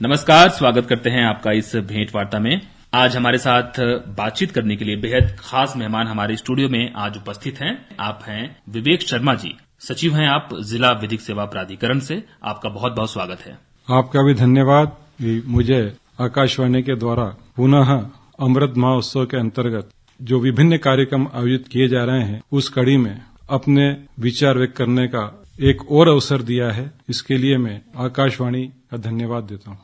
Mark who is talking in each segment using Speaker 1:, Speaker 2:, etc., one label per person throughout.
Speaker 1: नमस्कार, स्वागत करते हैं आपका इस भेंट वार्ता में। आज हमारे साथ बातचीत करने के लिए बेहद खास मेहमान हमारे स्टूडियो में आज उपस्थित हैं। आप हैं विवेक शर्मा जी, सचिव हैं आप जिला विधिक सेवा प्राधिकरण से। आपका बहुत बहुत स्वागत है।
Speaker 2: आपका भी धन्यवाद कि मुझे आकाशवाणी के द्वारा पुनः अमृत महोत्सव के अंतर्गत जो विभिन्न कार्यक्रम आयोजित किए जा रहे हैं उस कड़ी में अपने विचार व्यक्त करने का एक और अवसर दिया है। इसके लिए मैं आकाशवाणी का धन्यवाद देता हूँ।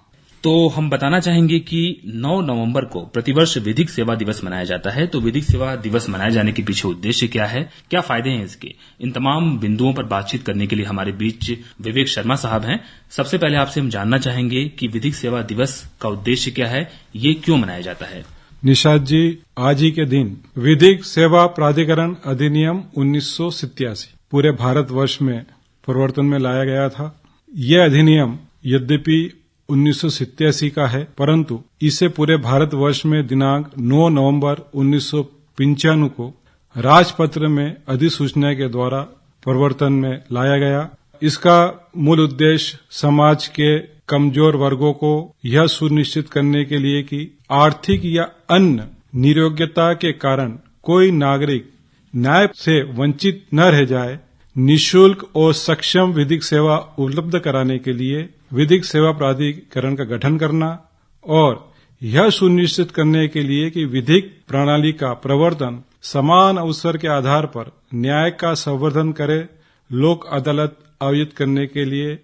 Speaker 1: तो हम बताना चाहेंगे कि 9 नवंबर को प्रतिवर्ष विधिक सेवा दिवस मनाया जाता है। तो विधिक सेवा दिवस मनाए जाने के पीछे उद्देश्य क्या है, क्या फायदे हैं इसके, इन तमाम बिंदुओं पर बातचीत करने के लिए हमारे बीच विवेक शर्मा साहब हैं। सबसे पहले आपसे हम जानना चाहेंगे कि विधिक सेवा दिवस का उद्देश्य क्या है, ये क्यों मनाया जाता है।
Speaker 2: निशाद जी, आज ही के दिन विधिक सेवा प्राधिकरण अधिनियम 1987 पूरे भारतवर्ष में प्रवर्तन में लाया गया था। यह अधिनियम यद्यपि 1987 का है, परंतु इसे पूरे भारतवर्ष में दिनांक 9 नवंबर 1995 को राजपत्र में अधिसूचना के द्वारा प्रवर्तन में लाया गया। इसका मूल उद्देश्य समाज के कमजोर वर्गों को यह सुनिश्चित करने के लिए कि आर्थिक या अन्य नियोग्यता के कारण कोई नागरिक न्याय से वंचित न रह जाए, निःशुल्क और सक्षम विधिक सेवा उपलब्ध कराने के लिए विधिक सेवा प्राधिकरण का गठन करना और यह सुनिश्चित करने के लिए कि विधिक प्रणाली का प्रवर्तन समान अवसर के आधार पर न्याय का संवर्धन करे, लोक अदालत आयोजित करने के लिए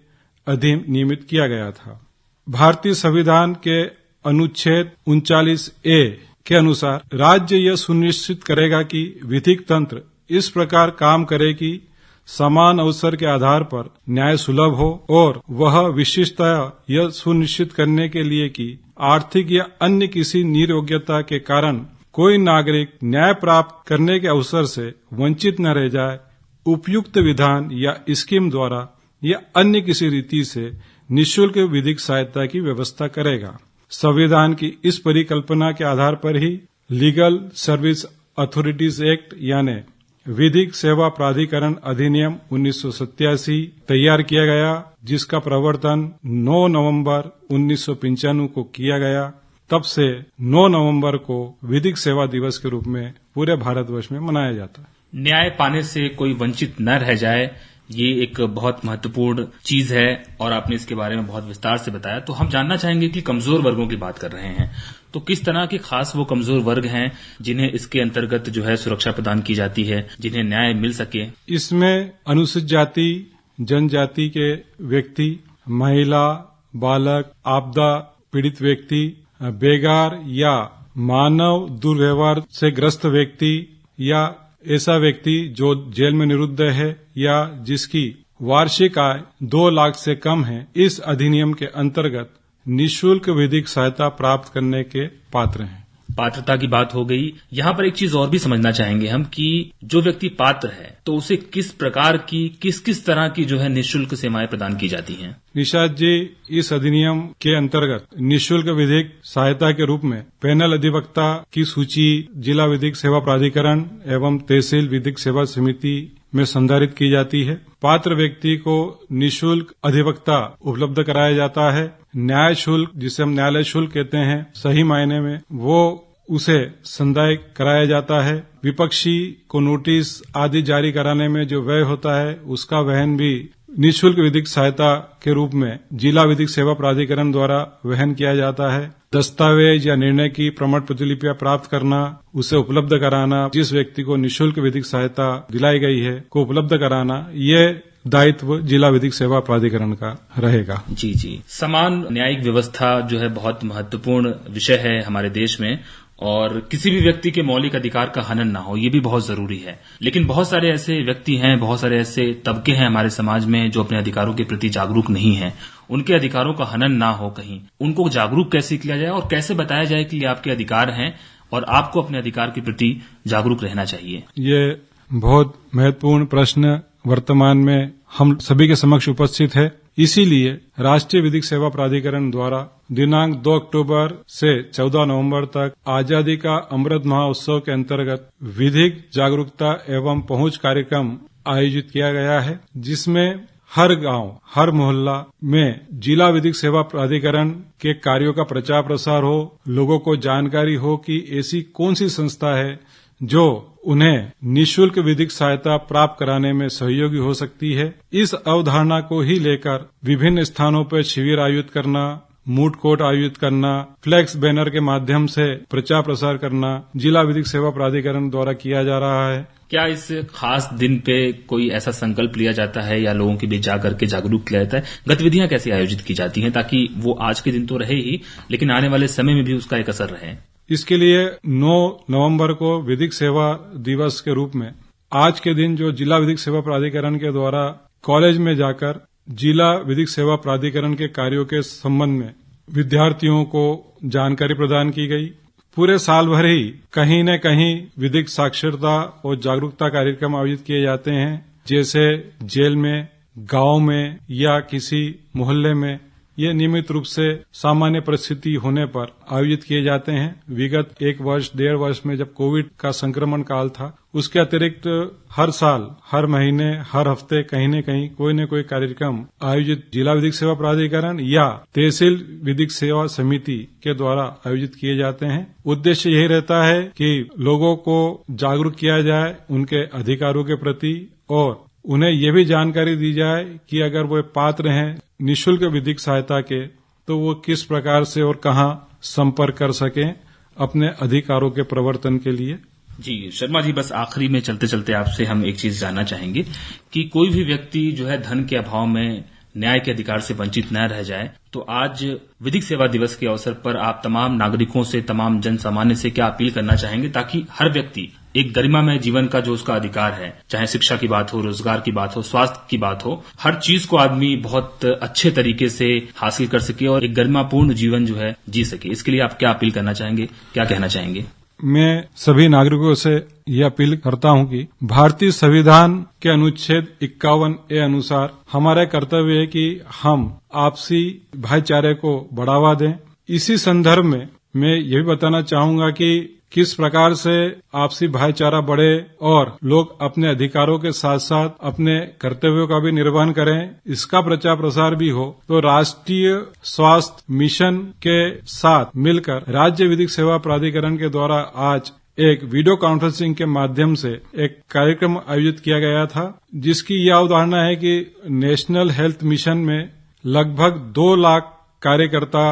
Speaker 2: अधिनियमित किया गया था। भारतीय संविधान के अनुच्छेद 39A के अनुसार राज्य यह सुनिश्चित करेगा कि विधिक तंत्र इस प्रकार काम करे कि समान अवसर के आधार पर न्याय सुलभ हो और वह विशिष्टतया यह सुनिश्चित करने के लिए कि आर्थिक या अन्य किसी नियोग्यता के कारण कोई नागरिक न्याय प्राप्त करने के अवसर से वंचित न रह जाए, उपयुक्त विधान या स्कीम द्वारा या अन्य किसी रीति से निःशुल्क विधिक सहायता की व्यवस्था करेगा। संविधान की इस परिकल्पना के आधार पर ही लीगल सर्विस अथॉरिटीज एक्ट यानी विधिक सेवा प्राधिकरण अधिनियम 1987 तैयार किया गया, जिसका प्रवर्तन 9 नवंबर 1995 को किया गया। तब से 9 नवंबर को विधिक सेवा दिवस के रूप में पूरे भारतवर्ष में मनाया जाता है।
Speaker 1: न्याय पाने से कोई वंचित न रह जाए, ये एक बहुत महत्वपूर्ण चीज है और आपने इसके बारे में बहुत विस्तार से बताया। तो हम जानना चाहेंगे कि कमजोर वर्गों की बात कर रहे हैं, तो किस तरह के खास वो कमजोर वर्ग हैं जिन्हें इसके अंतर्गत जो है सुरक्षा प्रदान की जाती है, जिन्हें न्याय मिल सके।
Speaker 2: इसमें अनुसूचित जाति जनजाति के व्यक्ति, महिला, बालक, आपदा पीड़ित व्यक्ति, बेगार या मानव दुर्व्यवहार से ग्रस्त व्यक्ति या ऐसा व्यक्ति जो जेल में निरुद्ध है या जिसकी वार्षिक आय 2 लाख से कम है, इस अधिनियम के अंतर्गत निःशुल्क विधिक सहायता प्राप्त करने के पात्र हैं।
Speaker 1: पात्रता की बात हो गई। यहाँ पर एक चीज और भी समझना चाहेंगे हम कि जो व्यक्ति पात्र है तो उसे किस प्रकार की किस तरह की जो है निःशुल्क सेवाएं प्रदान की जाती हैं।
Speaker 2: निशाद जी, इस अधिनियम के अंतर्गत निःशुल्क विधिक सहायता के रूप में पैनल अधिवक्ता की सूची जिला विधिक सेवा प्राधिकरण एवं तहसील विधिक सेवा समिति में संधारित की जाती है। पात्र व्यक्ति को निःशुल्क अधिवक्ता उपलब्ध कराया जाता है। न्याय शुल्क, जिसे हम न्यायालय शुल्क कहते हैं सही मायने में, वो उसे संदाय कराया जाता है। विपक्षी को नोटिस आदि जारी कराने में जो व्यय होता है उसका वहन भी निःशुल्क विधिक सहायता के रूप में जिला विधिक सेवा प्राधिकरण द्वारा वहन किया जाता है। दस्तावेज या निर्णय की प्रमाण प्रतिलिपियां प्राप्त करना, उसे उपलब्ध कराना, जिस व्यक्ति को निःशुल्क विधिक सहायता दिलाई गई है को उपलब्ध कराना, ये दायित्व जिला विधिक सेवा प्राधिकरण का रहेगा।
Speaker 1: जी, समान न्यायिक व्यवस्था जो है बहुत महत्वपूर्ण विषय है हमारे देश में और किसी भी व्यक्ति के मौलिक अधिकार का हनन ना हो, ये भी बहुत जरूरी है। लेकिन बहुत सारे ऐसे व्यक्ति हैं, बहुत सारे ऐसे तबके हैं हमारे समाज में जो अपने अधिकारों के प्रति जागरूक नहीं है। उनके अधिकारों का हनन ना हो कहीं, उनको जागरूक कैसे किया जाए और कैसे बताया जाए कि ये आपके अधिकार हैं और आपको अपने अधिकार के प्रति जागरूक रहना चाहिए।
Speaker 2: ये बहुत महत्वपूर्ण प्रश्न वर्तमान में हम सभी के समक्ष उपस्थित है। इसीलिए राष्ट्रीय विधिक सेवा प्राधिकरण द्वारा दिनांक 2 अक्टूबर से 14 नवंबर तक आजादी का अमृत महोत्सव के अंतर्गत विधिक जागरूकता एवं पहुंच कार्यक्रम आयोजित किया गया है, जिसमें हर गांव, हर मोहल्ला में जिला विधिक सेवा प्राधिकरण के कार्यों का प्रचार प्रसार हो, लोगों को जानकारी हो कि ऐसी कौन सी संस्था है जो उन्हें निःशुल्क विधिक सहायता प्राप्त कराने में सहयोगी हो सकती है। इस अवधारणा को ही लेकर विभिन्न स्थानों पर शिविर आयोजित करना, मूड कोर्ट आयोजित करना, फ्लैक्स बैनर के माध्यम से प्रचार प्रसार करना जिला विधिक सेवा प्राधिकरण द्वारा किया जा रहा है।
Speaker 1: क्या इस खास दिन पे कोई ऐसा संकल्प लिया जाता है या लोगों के बीच जाकर के जागरूक किया जाता है? गतिविधियां कैसे आयोजित की जाती हैं ताकि वो आज के दिन तो रहे ही, लेकिन आने वाले समय में भी उसका एक असर रहे?
Speaker 2: इसके लिए 9 नवंबर को विधिक सेवा दिवस के रूप में आज के दिन जो जिला विधिक सेवा प्राधिकरण के द्वारा कॉलेज में जाकर जिला विधिक सेवा प्राधिकरण के कार्यों के संबंध में विद्यार्थियों को जानकारी प्रदान की गई। पूरे साल भर ही कहीं न कहीं विधिक साक्षरता और जागरूकता कार्यक्रम आयोजित किए जाते हैं, जैसे जेल में, गांव में या किसी मोहल्ले में। ये नियमित रूप से सामान्य परिस्थिति होने पर आयोजित किए जाते हैं। विगत 1 वर्ष 1.5 वर्ष में जब कोविड का संक्रमण काल था, उसके अतिरिक्त हर साल, हर महीने, हर हफ्ते कहीं न कहीं कोई न कोई कार्यक्रम आयोजित जिला विधिक सेवा प्राधिकरण या तहसील विधिक सेवा समिति के द्वारा आयोजित किए जाते हैं। उद्देश्य यही रहता है कि लोगों को जागरूक किया जाए उनके अधिकारों के प्रति और उन्हें ये भी जानकारी दी जाए कि अगर वो पात्र हैं निःशुल्क विधिक सहायता के, तो वो किस प्रकार से और कहां संपर्क कर सकें अपने अधिकारों के प्रवर्तन के लिए।
Speaker 1: जी शर्मा जी, बस आखिरी में चलते चलते आपसे हम एक चीज जानना चाहेंगे कि कोई भी व्यक्ति जो है धन के अभाव में न्याय के अधिकार से वंचित न रह जाए, तो आज विधिक सेवा दिवस के अवसर पर आप तमाम नागरिकों से, तमाम जन सामान्य से क्या अपील करना चाहेंगे ताकि हर व्यक्ति एक गरिमामय जीवन का जो उसका अधिकार है, चाहे शिक्षा की बात हो, रोजगार की बात हो, स्वास्थ्य की बात हो, हर चीज को आदमी बहुत अच्छे तरीके से हासिल कर सके और एक गरिमापूर्ण जीवन जो है जी सके? इसके लिए आप क्या अपील करना चाहेंगे, क्या कहना चाहेंगे?
Speaker 2: मैं सभी नागरिकों से यह अपील करता हूं कि भारतीय संविधान के अनुच्छेद 51A अनुसार हमारा कर्तव्य है कि हम आपसी भाईचारे को बढ़ावा दें। इसी संदर्भ में मैं ये भी बताना चाहूंगा कि किस प्रकार से आपसी भाईचारा बढ़े और लोग अपने अधिकारों के साथ साथ अपने कर्तव्यों का भी निर्वहन करें, इसका प्रचार प्रसार भी हो। तो राष्ट्रीय स्वास्थ्य मिशन के साथ मिलकर राज्य विधिक सेवा प्राधिकरण के द्वारा आज एक वीडियो कॉन्फ्रेंसिंग के माध्यम से एक कार्यक्रम आयोजित किया गया था, जिसकी यह अवधारणा है कि नेशनल हेल्थ मिशन में लगभग 2 लाख कार्यकर्ता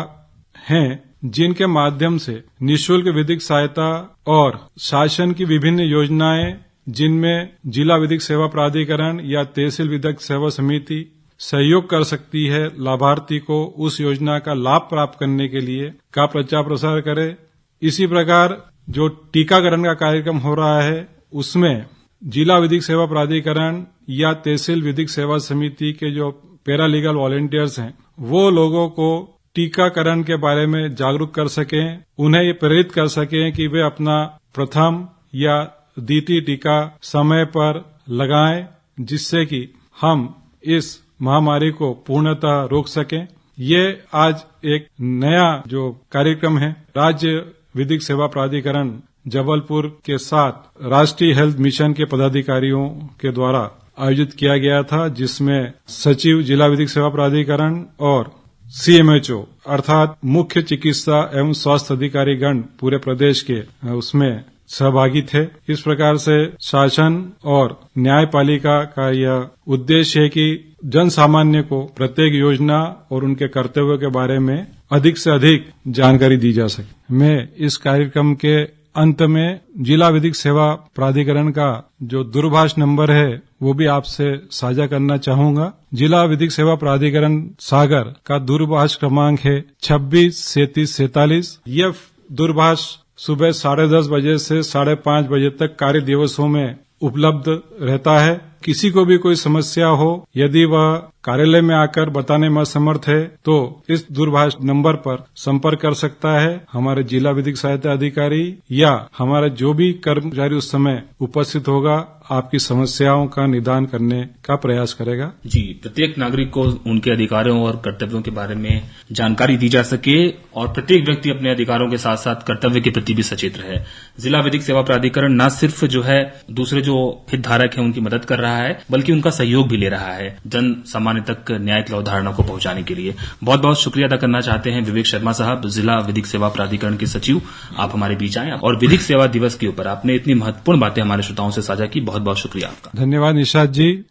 Speaker 2: हैं, जिनके माध्यम से निःशुल्क विधिक सहायता और शासन की विभिन्न योजनाएं, जिनमें जिला विधिक सेवा प्राधिकरण या तहसील विधिक सेवा समिति सहयोग कर सकती है लाभार्थी को उस योजना का लाभ प्राप्त करने के लिए, का प्रचार प्रसार करे। इसी प्रकार जो टीकाकरण का कार्यक्रम हो रहा है, उसमें जिला विधिक सेवा प्राधिकरण या तहसील विधिक सेवा समिति के जो पैरालीगल वॉलंटियर्स हैं, वो लोगों को टीकाकरण के बारे में जागरूक कर सकें, उन्हें ये प्रेरित कर सकें कि वे अपना प्रथम या द्वितीय टीका समय पर लगाएं, जिससे कि हम इस महामारी को पूर्णतः रोक सकें। ये आज एक नया जो कार्यक्रम है राज्य विधिक सेवा प्राधिकरण जबलपुर के साथ राष्ट्रीय हेल्थ मिशन के पदाधिकारियों के द्वारा आयोजित किया गया था, जिसमें सचिव जिला विधिक सेवा प्राधिकरण और CMHO अर्थात मुख्य चिकित्सा एवं स्वास्थ्य अधिकारी गण पूरे प्रदेश के उसमें सहभागी थे। इस प्रकार से शासन और न्यायपालिका का यह उद्देश्य है कि जन सामान्य को प्रत्येक योजना और उनके कर्तव्यों के बारे में अधिक से अधिक जानकारी दी जा सके। मैं इस कार्यक्रम के अंत में जिला विधिक सेवा प्राधिकरण का जो दूरभाष नंबर है वो भी आपसे साझा करना चाहूंगा। जिला विधिक सेवा प्राधिकरण सागर का दूरभाष क्रमांक है 26 37 47। यह दूरभाष सुबह 10:30 बजे से 5:30 बजे तक कार्य दिवसों में उपलब्ध रहता है। किसी को भी कोई समस्या हो, यदि वह कार्यालय में आकर बताने में असमर्थ है, तो इस दूरभाष नंबर पर संपर्क कर सकता है। हमारे जिला विधिक सहायता अधिकारी या हमारा जो भी कर्मचारी उस समय उपस्थित होगा, आपकी समस्याओं का निदान करने का प्रयास करेगा।
Speaker 1: जी, प्रत्येक नागरिक को उनके अधिकारों और कर्तव्यों के बारे में जानकारी दी जा सके और प्रत्येक व्यक्ति अपने अधिकारों के साथ साथ कर्तव्य के प्रति भी सचेत रहे। जिला विधिक सेवा प्राधिकरण न सिर्फ जो है दूसरे जो हितधारक हैं उनकी मदद कर रहा है, बल्कि उनका सहयोग भी ले रहा है जन सामान्य तक न्यायिक अवधारणा को पहुंचाने के लिए। बहुत बहुत शुक्रिया अदा करना चाहते हैं विवेक शर्मा साहब, जिला विधिक सेवा प्राधिकरण के सचिव। आप हमारे बीच आए और विधिक सेवा दिवस के ऊपर आपने इतनी महत्वपूर्ण बातें हमारे श्रोताओं से साझा की। बहुत बहुत शुक्रिया आपका।
Speaker 2: धन्यवाद निशाद जी।